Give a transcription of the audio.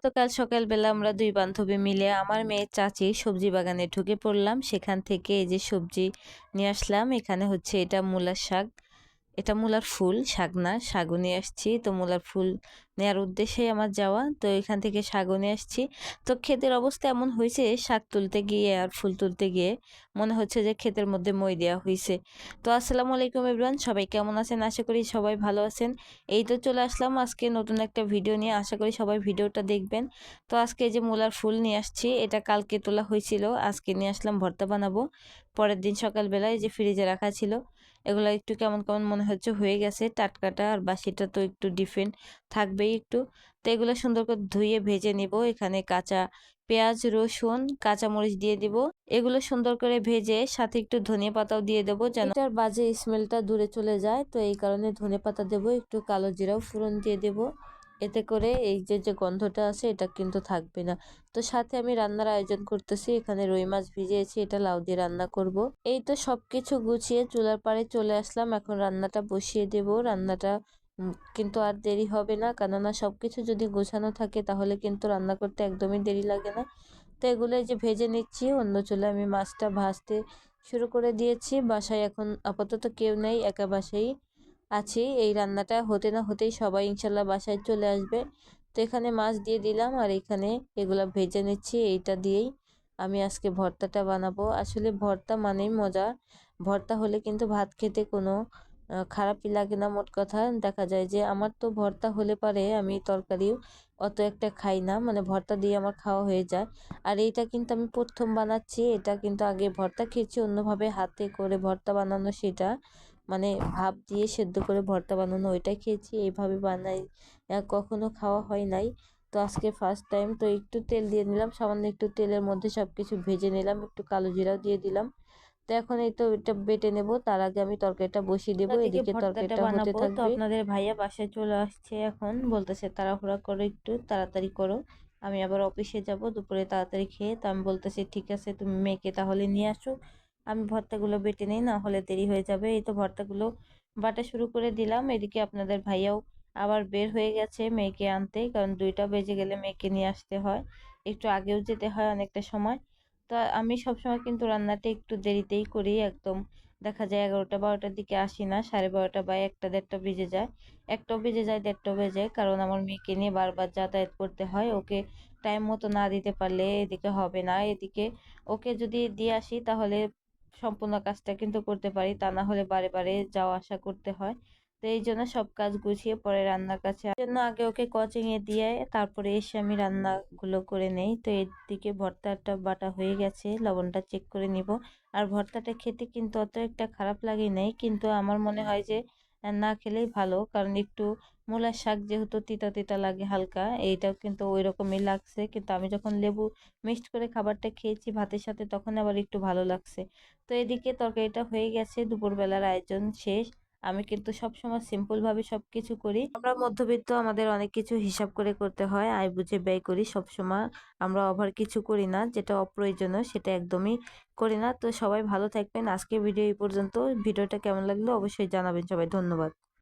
গতকাল সকালবেলা আমরা ২ বান্ধবী মিলে আমার মেয়ের চাচির সবজি বাগানে ঢুকে পড়লাম। সেখান থেকে এই যে সবজি নিয়ে আসলাম। এখানে হচ্ছে এটা মূলার শাক। এটা মূলার ফুল, শাক না। শাকও নিয়ে আসছি। তো মূলার ফুল নেয়ার উদ্দেশ্যেই আমার যাওয়া। তো এখান থেকে শাকও নিয়ে আসছি। তো ক্ষেতের অবস্থা এমন হইছে, শাক তুলতে গিয়ে আর ফুল তুলতে গিয়ে মনে হচ্ছে যে ক্ষেতের মধ্যে মই দেওয়া হইছে। তো আসসালামু আলাইকুম এভরিওয়ান, সবাই কেমন আছেন? আশা করি সবাই ভালো আছেন। এই তো চলে আসলাম আজকে নতুন একটা ভিডিও নিয়ে। আশা করি সবাই ভিডিওটা দেখবেন। তো আজকে এই যে মূলার ফুল নিয়ে আসছি। এটা কালকে তোলা হয়েছিল, আজকে নিয়ে আসলাম ভর্তা বানাবো। পরের দিন সকালবেলায় যে ফ্রিজে রাখা ছিল, এগুলো একটু কেমন কেমন মনে হচ্ছে হয়ে গেছে। টাটকাটা আর বাসিটা তো একটু ডিফারেন্ট থাকবেই একটু। তো এগুলো সুন্দর করে ধুয়ে ভেজে নিব। এখানে কাঁচা পেঁয়াজ, রসুন, কাঁচামরিচ দিয়ে দিব। এগুলো সুন্দর করে ভেজে সাথে একটু ধনিয়া পাতাও দিয়ে দেবো, যেন এটার বাজে স্মেলটা দূরে চলে যায়। তো এই কারণে ধনিয়া পাতা দেবো, একটু কালো জিরাও ফোড়ন দিয়ে দেবো। এতে করে এই যে গন্ধটা আছে এটা কিন্তু থাকবে না। তো সাথে আমি রান্নার আয়োজন করতেছি। এখানে রুই মাছ ভিজিয়েছি, এটা লাউ দিয়ে রান্না করব। এই তো সবকিছু গুছিয়ে চুলার পাড়ে চলে আসলাম। এখন রান্নাটা বসিয়ে দেব। রান্নাটা কিন্তু আর দেরি হবে না, কেননা সবকিছু যদি গোছানো থাকে তাহলে কিন্তু রান্না করতে একদমই দেরি লাগে না। তো এগুলো যে ভেজে নিচ্ছি, অন্য চুলায় আমি মাছটা ভাজতে শুরু করে দিয়েছি। বাসায় এখন আপাতত কেউ নেই, একা বাসায় আছি। এই রান্নাটা হতে না হতেই সবাই ইনশাল্লাহ বাসায় চলে আসবে। তো এখানে মাছ দিয়ে দিলাম আর এখানে এগুলা ভেজে নিচ্ছি। এইটা দিয়েই আমি আজকে ভর্তাটা বানাবো। আসলে ভর্তা মানেই মজা। ভর্তা হলে কিন্তু ভাত খেতে কোনো খারাপই লাগে না। মোট কথা দেখা যায় যে আমার তো ভর্তা হলে পারে আমি তরকারিও অত একটা খাই না, মানে ভর্তা দিয়ে আমার খাওয়া হয়ে যায়। আর এইটা কিন্তু আমি প্রথম বানাচ্ছি। এটা কিন্তু আগে ভর্তা খেয়েছি অন্যভাবে, হাতে করে ভর্তা বানানো, সেটা মানে ভাপ দিয়ে সেদ্ধ করে ভর্তা বানানো ওইটাই খেয়েছি। এইভাবে বানাই কখনো খাওয়া হয় নাই। তো আজকে ফার্স্ট টাইম। তো একটু তেল দিয়ে নিলাম, সামান্য একটু তেলের মধ্যে সবকিছু ভেজে নিলাম, একটু কালো জিরাও দিয়ে দিলাম। তো এখন এই তো এটা বেটে নেব, তার আগে আমি তরকারিটা বসিয়ে দেবো, এদিকে তরকারিটা হতে থাকবে। তো আপনাদের ভাইয়া বাসায় চলে আসছে, এখন বলতেছে তাড়াহুড়া করো, একটু তাড়াতাড়ি করো, আমি আবার অফিসে যাব দুপুরে তাড়াতাড়ি খেয়ে। তো আমি বলতেছি ঠিক আছে, তুমি মেয়েকে তাহলে নিয়ে আসো, আমি ভর্তাগুলো বেটে নিই, না হলে দেরি হয়ে যাবে। এই তো ভর্তাগুলো বাটা শুরু করে দিলাম। এদিকে আপনাদের ভাইয়াও আবার বের হয়ে গেছে মেয়েকে আনতে, কারণ 2টা বেজে গেলে মেয়েকে নিয়ে আসতে হয়, একটু আগেও যেতে হয় অনেকটা সময়। তো আমি সবসময় কিন্তু রান্নাটা একটু দেরিতেই করি, একদম দেখা যায় 11টা 12টার দিকে আসি না, 12:30 বা 1টা 1:30 বেজে যায়। 1টাও বেজে যায়, 1:30টাও বেজে যায়, কারণ আমার মেয়েকে নিয়ে বারবার যাতায়াত করতে হয়। ওকে টাইম মতো না দিতে পারলে এদিকে হবে না। এদিকে ওকে যদি দিয়ে আসি তাহলে সম্পূর্ণ কাজটা কিন্তু করতে পারি, তা না হলে বারে বারে যাওয়া আসা করতে হয়। তো এই জন্য সব কাজ গুছিয়ে পরে রান্নার কাছে জন্য আগে ওকে কোচিং এ দিয়ে তারপরে এসে আমি রান্নাগুলো করে নেই। তো এদিকে ভর্তাটা বাটা হয়ে গেছে, লবণটা চেক করে নিব। আর ভর্তাটা খেতে কিন্তু অত একটা খারাপ লাগে নাই, কিন্তু আমার মনে হয় যে না খেলেই ভালো, কারণ একটু মূলার শাক যেহেতু তিতা তিতা লাগে হালকা, এইটাও কিন্তু ওই রকমই লাগছে। কিন্তু আমি যখন লেবু মিক্সড করে খাবারটা খেয়েছি ভাতের সাথে, তখন আবার একটু ভালো লাগছে। তো এদিকে তরকারিটা হয়ে গেছে, দুপুরবেলার আয়োজন শেষ। আমি কিন্তু সবসময় সিম্পল ভাবে সবকিছু করি। আমরা মধ্যবিত্ত, আমাদের অনেক কিছু হিসাব করে করতে হয়, আয় বুঝে ব্যয় করি সবসময়। আমরা ওভার কিছু করি না, যেটা অপ্রয়োজনীয় সেটা একদমই করি না। তো সবাই ভালো থাকবেন। আজকে ভিডিও এই পর্যন্ত। ভিডিওটা কেমন লাগলো অবশ্যই জানাবেন সবাই। ধন্যবাদ।